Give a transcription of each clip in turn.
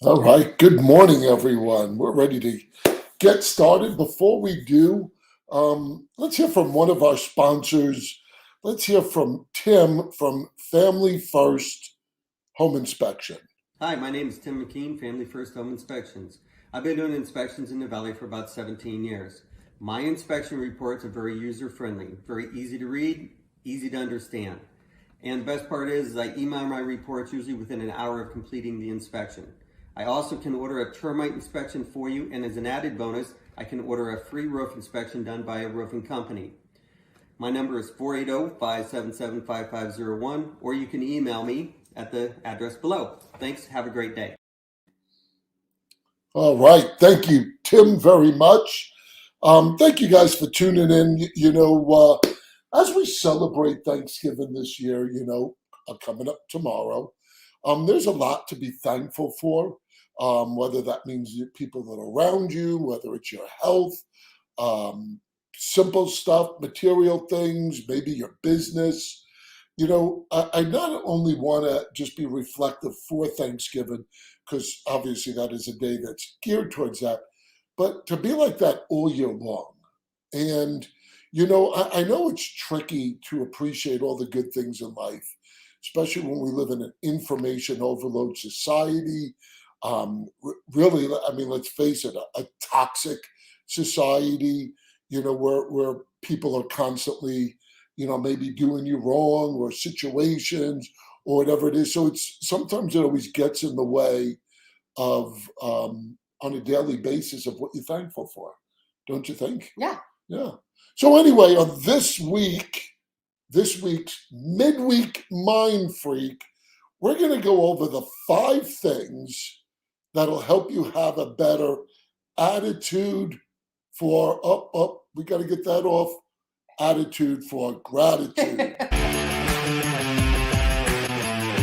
All right. Good morning, everyone. We're ready to get started. Before we do, let's hear from one of our sponsors. Let's hear from Tim from Family First Home Inspection. Hi, my name is Tim McKean, Family First Home Inspections. I've been doing inspections in the Valley for about 17 years. My inspection reports are very user-friendly, very easy to read, easy to understand. And the best part is I email my reports usually within an hour of completing the inspection. I also can order a termite inspection for you, and as an added bonus, I can order a free roof inspection done by a roofing company. My number is 480-577-5501, or you can email me at the address below. Thanks. Have a great day. All right. Thank you, Tim, very much. Thank you guys for tuning in. As we celebrate Thanksgiving this year, coming up tomorrow, there's a lot to be thankful for, whether that means the people that are around you, whether it's your health, um, simple stuff, material things, maybe your business. I not only want to just be reflective for Thanksgiving, because obviously that is a day that's geared towards that, but to be like that all year long. And, I know it's tricky to appreciate all the good things in life, especially when we live in an information overload society. Really, I mean, let's face it, a toxic society, where people are constantly, maybe doing you wrong or situations or whatever it is. So it's sometimes it always gets in the way of on a daily basis of what you're thankful for, don't you think? Yeah. Yeah. So anyway, on this week's Midweek Mind Freak, we're going to go over the 5 things that'll help you have a better attitude for we got to get that off. Attitude for gratitude.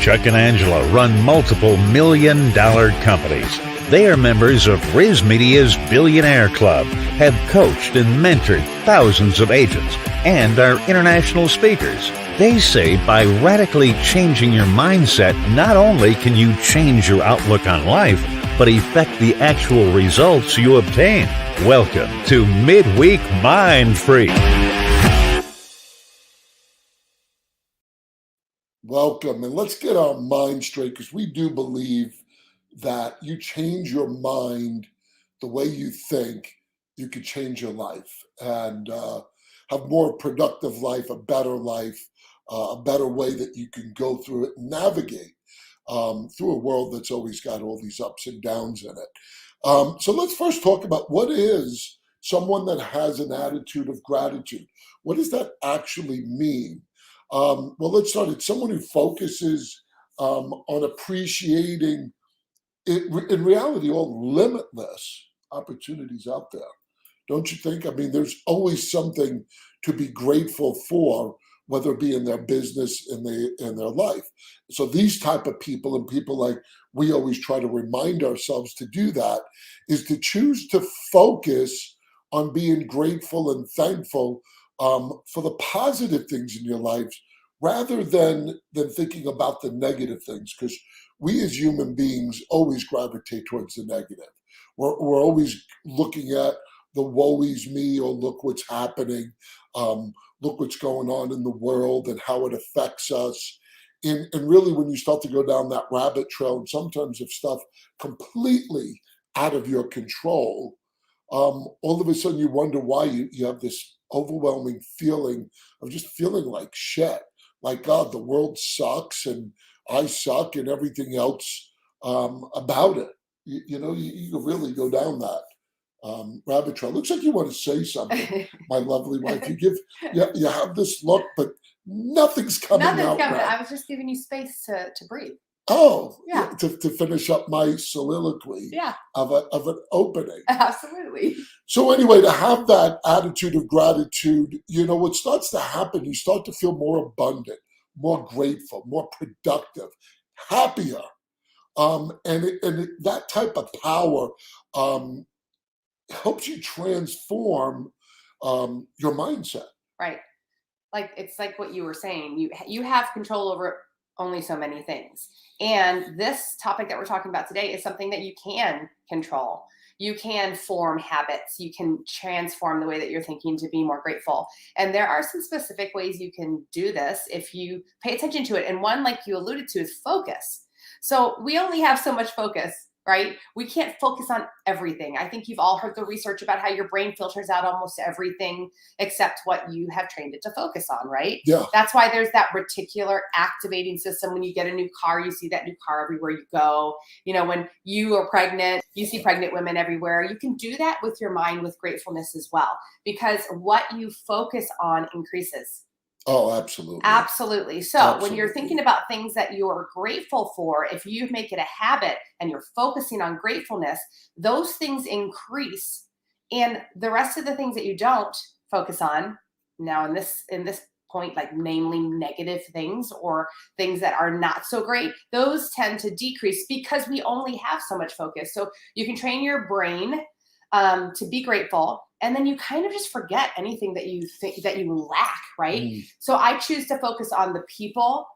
Chuck and Angela run multiple million-dollar companies. They are members of Riz Media's Billionaire Club, have coached and mentored thousands of agents, and are international speakers. They say by radically changing your mindset, not only can you change your outlook on life, but affect the actual results you obtain. Welcome to Midweek MindFreak. Welcome, and let's get our mind straight, because we do believe that you change your mind, the way you think, you could change your life and have more productive life, a better life, a better way that you can go through it and navigate through a world that's always got all these ups and downs in it. So let's first talk about what is someone that has an attitude of gratitude. What does that actually mean? Well, let's start. It's someone who focuses on appreciating, in reality, all limitless opportunities out there. Don't you think? I mean, there's always something to be grateful for, whether it be in their business, in their life. So these type of people, and people like we always try to remind ourselves to do that, is to choose to focus on being grateful and thankful for the positive things in your lives, rather than thinking about the negative things, because we as human beings always gravitate towards the negative. We're always looking at the woe is me, or look what's happening, look what's going on in the world and how it affects us. And really, when you start to go down that rabbit trail, and sometimes if stuff completely out of your control, all of a sudden you wonder why you have this overwhelming feeling of just feeling like shit. Like, God, the world sucks and I suck and everything else about it. You can really go down that rabbit trail. Looks like you want to say something, my lovely wife. You have this look, but nothing's coming out. Right. I was just giving you space to breathe. Oh, yeah. To finish up my soliloquy of an opening. Absolutely. So anyway, to have that attitude of gratitude, what starts to happen, you start to feel more abundant, more grateful, more productive, happier. That type of power helps you transform your mindset. Right. Like, it's like what you were saying. You have control only so many things. And this topic that we're talking about today is something that you can control. You can form habits. You can transform the way that you're thinking to be more grateful. And there are some specific ways you can do this if you pay attention to it. And one, like you alluded to, is focus. So we only have so much focus, right? We can't focus on everything. I think you've all heard the research about how your brain filters out almost everything except what you have trained it to focus on, right? Yeah. That's why there's that reticular activating system. When you get a new car, you see that new car everywhere you go. You know, when you are pregnant, you see pregnant women everywhere. You can do that with your mind with gratefulness as well, because what you focus on increases. Oh, absolutely. Absolutely. So when you're thinking about things that you're grateful for, if you make it a habit and you're focusing on gratefulness, those things increase. And the rest of the things that you don't focus on now in this point, like namely negative things or things that are not so great, those tend to decrease because we only have so much focus. So you can train your brain to be grateful, and then you kind of just forget anything that you think that you lack, right? So I choose to focus on the people,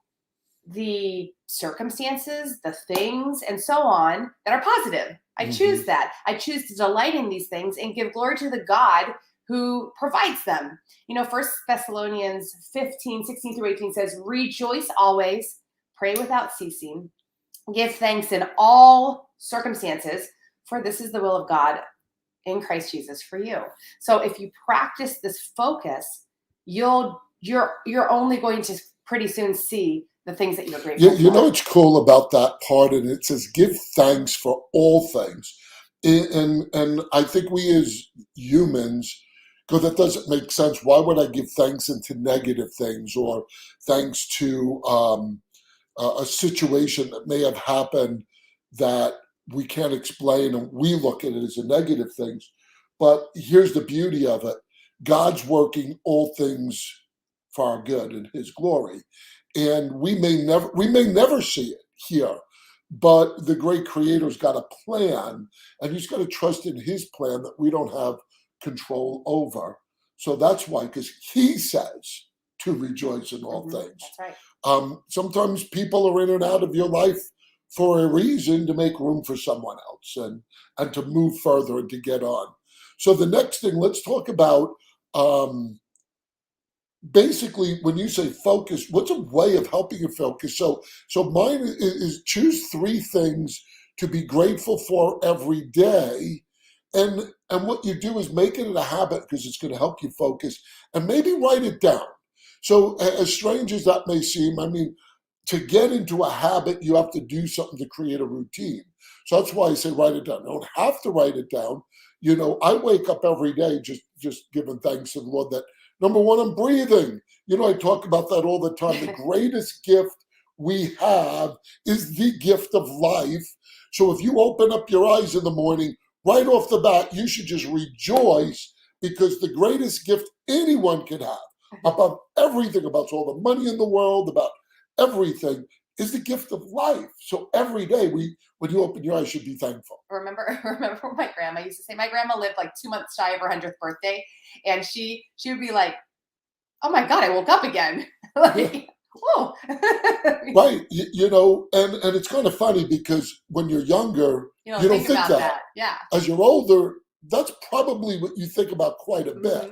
the circumstances, the things, and so on that are positive. I choose that. I choose to delight in these things and give glory to the God who provides them. You know, 1 Thessalonians 15:16-18 says, rejoice always, pray without ceasing, give thanks in all circumstances, for this is the will of God in Christ Jesus for you. So if you practice this focus, you're only going to pretty soon see the things that you're grateful for. You know what's cool about that part, and it says give thanks for all things. And I think we as humans, because that doesn't make sense. Why would I give thanks into negative things, or thanks to a situation that may have happened that we can't explain, and we look at it as a negative things? But here's the beauty of it. God's working all things for our good and his glory. And we may never see it here, but the great creator's got a plan, and he's got to trust in his plan that we don't have control over. So that's why, because he says to rejoice in all things. That's right. Sometimes people are in and out of your life for a reason, to make room for someone else and to move further and to get on. So the next thing, let's talk about basically, when you say focus, what's a way of helping you focus? So mine is choose 3 things to be grateful for every day. And what you do is make it a habit, because it's going to help you focus, and maybe write it down. So as strange as that may seem, I mean, to get into a habit, you have to do something to create a routine. So that's why I say write it down. You don't have to write it down. You know, I wake up every day just giving thanks to the Lord that, number one, I'm breathing. You know, I talk about that all the time. The greatest gift we have is the gift of life. So if you open up your eyes in the morning, right off the bat, you should just rejoice, because the greatest gift anyone can have, above everything, about all the money in the world, about everything, is the gift of life. So every day, when you open your eyes, should be thankful. Remember what my grandma used to say? My grandma lived like 2 months shy of her 100th birthday, and she would be like, "Oh my God, I woke up again!" Like, whoa. Right. You know, and it's kind of funny, because when you're younger, you don't think about that. Yeah. As you're older, that's probably what you think about quite a bit.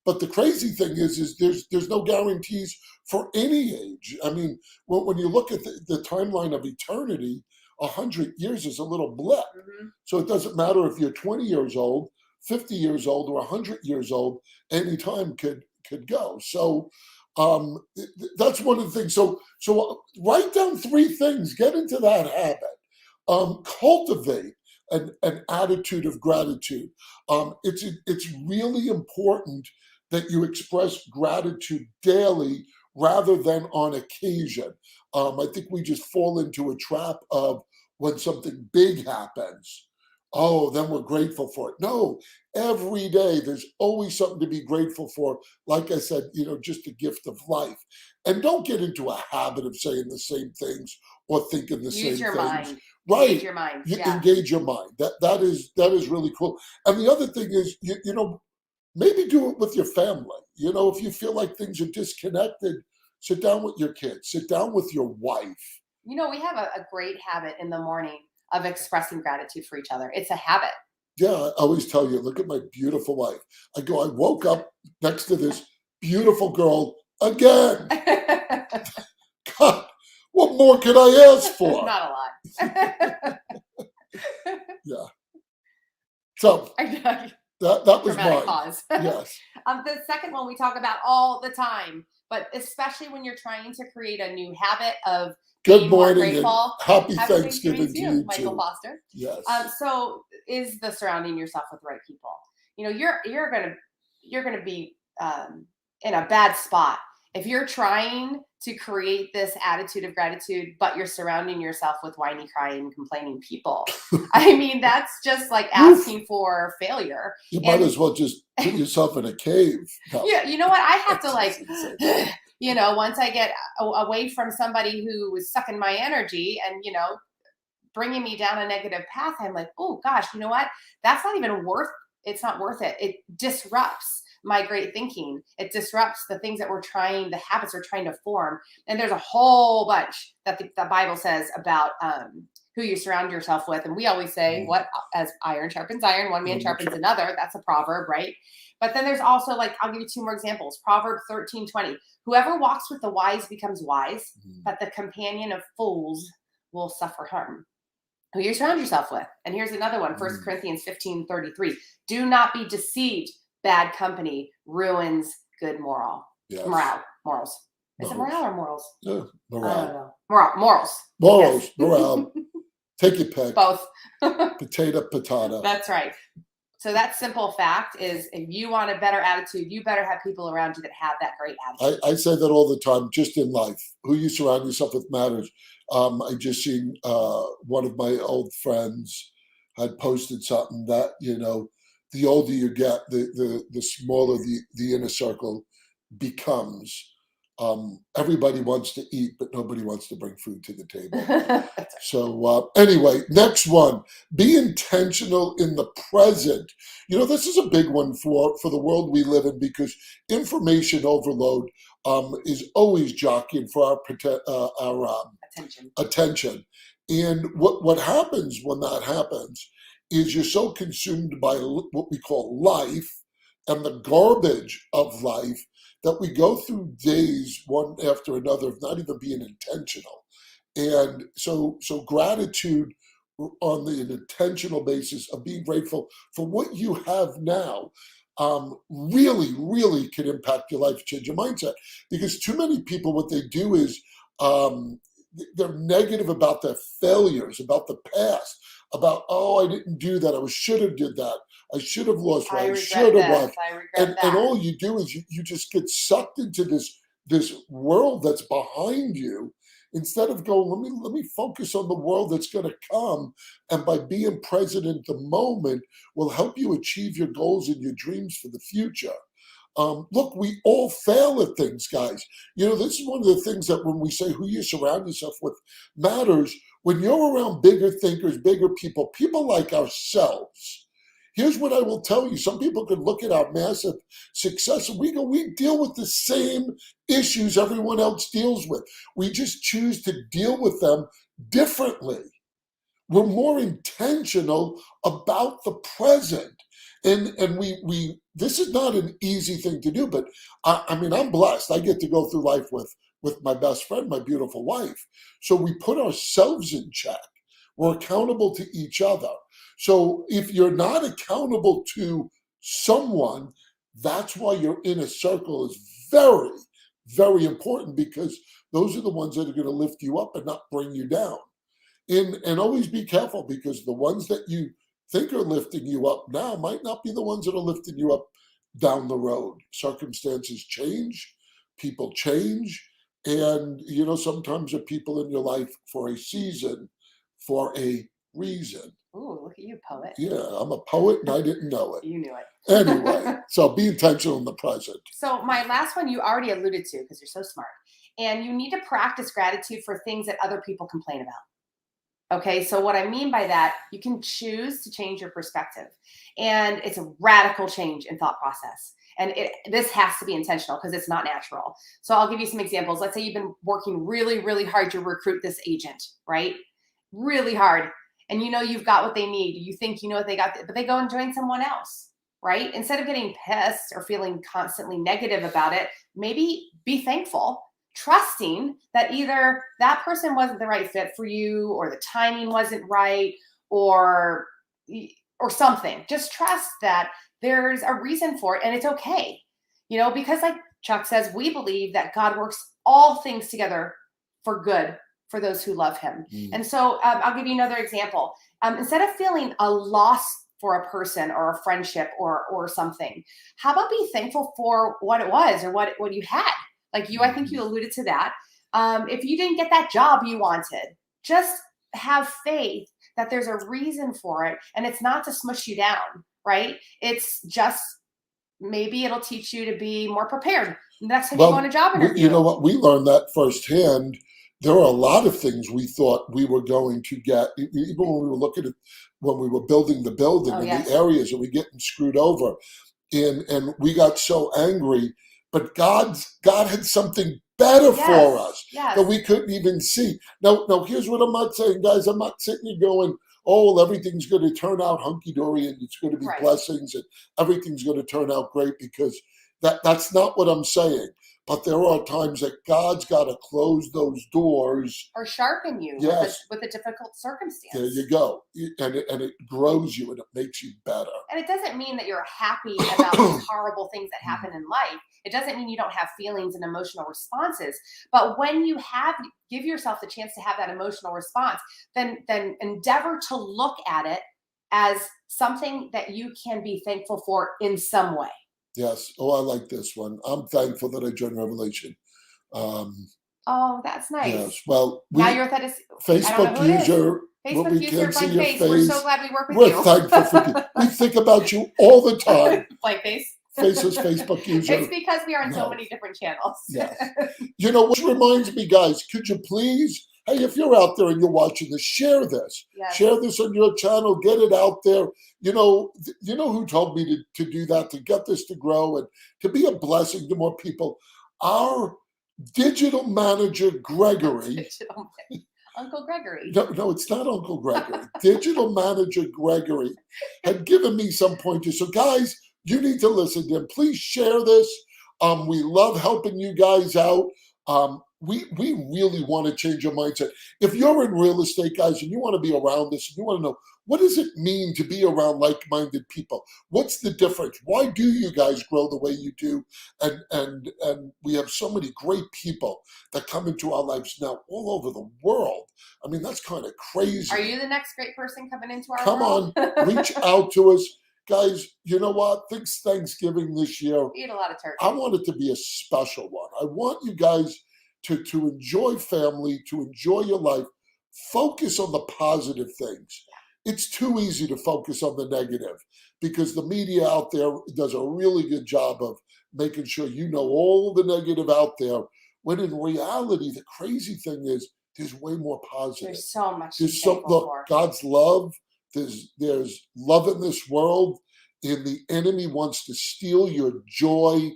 But the crazy thing is there's no guarantees for any age. I mean, when you look at the timeline of eternity, 100 years is a little blip. So it doesn't matter if you're 20 years old, 50 years old, or 100 years old. Any time could go. So that's one of the things. So write down 3 things. Get into that habit. Cultivate an attitude of gratitude. It's really important that you express gratitude daily rather than on occasion. I think we just fall into a trap of, when something big happens, oh, then we're grateful for it. No, every day there's always something to be grateful for. Like I said, you know, just a gift of life. And don't get into a habit of saying the same things or thinking the same things. Use your mind. Right. Engage your mind. Yeah. Engage your mind. That is really cool. And the other thing is, you know, maybe do it with your family. You know, if you feel like things are disconnected, Sit down with your kids. Sit down with your wife. We have a great habit in the morning of expressing gratitude for each other. It's a habit. Yeah, I always tell you, look at my beautiful wife. I woke up next to this beautiful girl again. God, what more could I ask for? Not a lot. Yeah. So that was mine. Pause. Yes. The second one we talk about all the time, but especially when you're trying to create a new habit of Good morning grateful. and happy Thanksgiving to you Michael too. Foster. Yes. So is the surrounding yourself with the right people. You're gonna be in a bad spot if you're trying to create this attitude of gratitude, but you're surrounding yourself with whiny, crying, complaining people. I mean, that's just like asking for failure. You might as well just put yourself in a cave. No. Yeah, you know what? I have to once I get away from somebody who was sucking my energy and, bringing me down a negative path, I'm like, oh gosh, you know what? That's not even it's not worth it. It disrupts my great thinking. It disrupts the things that the habits we're trying to form. And there's a whole bunch that the Bible says about who you surround yourself with. And we always say, as iron sharpens iron, one man sharpens another. That's a proverb, right? But then there's also, I'll give you two more examples. Proverb 13:20. Whoever walks with the wise becomes wise, but the companion of fools will suffer harm. Who you surround yourself with. And here's another one, 1 Corinthians 15:33. Do not be deceived. Bad company ruins good morals. Is it morale or morals? Yeah, morale. I don't know. Morals. Morals, morale. Take your pick. Both. Potato. That's right. So that simple fact is, if you want a better attitude, you better have people around you that have that great attitude. I say that all the time, just in life. Who you surround yourself with matters. I just seen one of my old friends had posted something that, the older you get, the smaller the inner circle becomes. Everybody wants to eat, but nobody wants to bring food to the table. So anyway, next one, be intentional in the present. This is a big one for the world we live in, because information overload is always jockeying for our attention. And what happens when that happens is you're so consumed by what we call life and the garbage of life that we go through days one after another of not even being intentional. And so gratitude on an intentional basis of being grateful for what you have now really, really can impact your life, change your mindset. Because too many people, what they do is they're negative about their failures, about the past, about, I didn't do that. I should have did that. I should have lost weight. I should have lost. And all you do is you just get sucked into this world that's behind you, instead of going, let me focus on the world that's going to come. And by being present in the moment will help you achieve your goals and your dreams for the future. Look, we all fail at things, guys. This is one of the things that when we say who you surround yourself with matters, when you're around bigger thinkers, bigger people like ourselves. Here's what I will tell you. Some people could look at our massive success and we deal with the same issues everyone else deals with. We just choose to deal with them differently. We're more intentional about the present. And we this is not an easy thing to do, but I'm blessed. I get to go through life with my best friend, my beautiful wife. So we put ourselves in check. We're accountable to each other. So if you're not accountable to someone, that's why your inner circle is very, very important, because those are the ones that are going to lift you up and not bring you down. And always be careful, because the ones that you think are lifting you up now might not be the ones that are lifting you up down the road. Circumstances change, people change, and sometimes there are people in your life for a season, for a reason. Ooh, look at you, poet. Yeah, I'm a poet and I didn't know it. You knew it. Anyway, so be intentional in the present. So my last one you already alluded to, because you're so smart. And you need to practice gratitude for things that other people complain about. Okay, so what I mean by that, you can choose to change your perspective. And it's a radical change in thought process. And this has to be intentional because it's not natural. So I'll give you some examples. Let's say you've been working really, really hard to recruit this agent, right? Really hard. And you know you've got what they need. You think you know what they got, but they go and join someone else, right? Instead of getting pissed or feeling constantly negative about it, maybe be thankful, trusting that either that person wasn't the right fit for you, or the timing wasn't right, or something. Just trust that there's a reason for it, and it's okay. You know, because like Chuck says, we believe that God works all things together for good for those who love him. And so I'll give you another example. Instead of feeling a loss for a person or a friendship or something, how about be thankful for what it was, or what you had? Like you, I think you alluded to that. If you didn't get that job you wanted, just have faith that there's a reason for it, and it's not to smush you down, right? It's just maybe it'll teach you to be more prepared next time you go on a job interview. You know what? We learned that firsthand. There are a lot of things we thought we were going to get, even when we were looking at, when we were building the building the areas that we getting screwed over. And we got so angry, but God had something better for us that we couldn't even see. Now, here's what I'm not saying, guys. I'm not sitting here going, oh, everything's going to turn out hunky-dory and it's going to be blessings and everything's going to turn out great, because that's not what I'm saying. But there are times that God's got to close those doors. Or sharpen you with a difficult circumstance. There you go. And it grows you and it makes you better. And it doesn't mean that you're happy about these horrible things that happen in life. It doesn't mean you don't have feelings and emotional responses. But when you give yourself the chance to have that emotional response, then endeavor to look at it as something that you can be thankful for in some way. Yes. Oh, I like this one. I'm thankful that I joined Revelation. Oh, that's nice. Yes. Well, now you're that is Facebook user. Facebook user, blank face. We're so glad we work with you. We're thankful for you. We think about you all the time. Blank face. Faceless Facebook user. It's because we are on so many different channels. Yes. You know, which reminds me, guys, could you please, hey, if you're out there and you're watching this, share this. Yes. Share this on your channel. Get it out there. You know who told me to do that, to get this to grow and to be a blessing to more people? Our digital manager, Gregory. Uncle Gregory. No, it's not Uncle Gregory. Digital manager Gregory had given me some pointers. So, guys, you need to listen to him. Please share this. We love helping you guys out. We really want to change your mindset. If you're in real estate, guys, and you want to be around this, and you want to know, what does it mean to be around like-minded people? What's the difference? Why do you guys grow the way you do? And we have so many great people that come into our lives now all over the world. I mean, that's kind of crazy. Are you the next great person coming into our world? Come on, reach out to us. Guys, you know what? This Thanksgiving this year, eat a lot of turkey. I want it to be a special one. I want you guys to enjoy family, to enjoy your life. Focus on the positive things. It's too easy to focus on the negative because the media out there does a really good job of making sure you know all the negative out there, when in reality, the crazy thing is there's way more positive. There's so much. Look, God's love. There's love in this world, and the enemy wants to steal your joy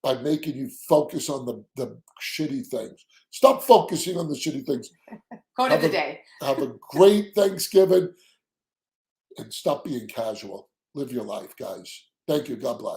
by making you focus on the shitty things. Stop focusing on the shitty things. Quote of the day. Have a great Thanksgiving and stop being casual. Live your life, guys. Thank you. God bless.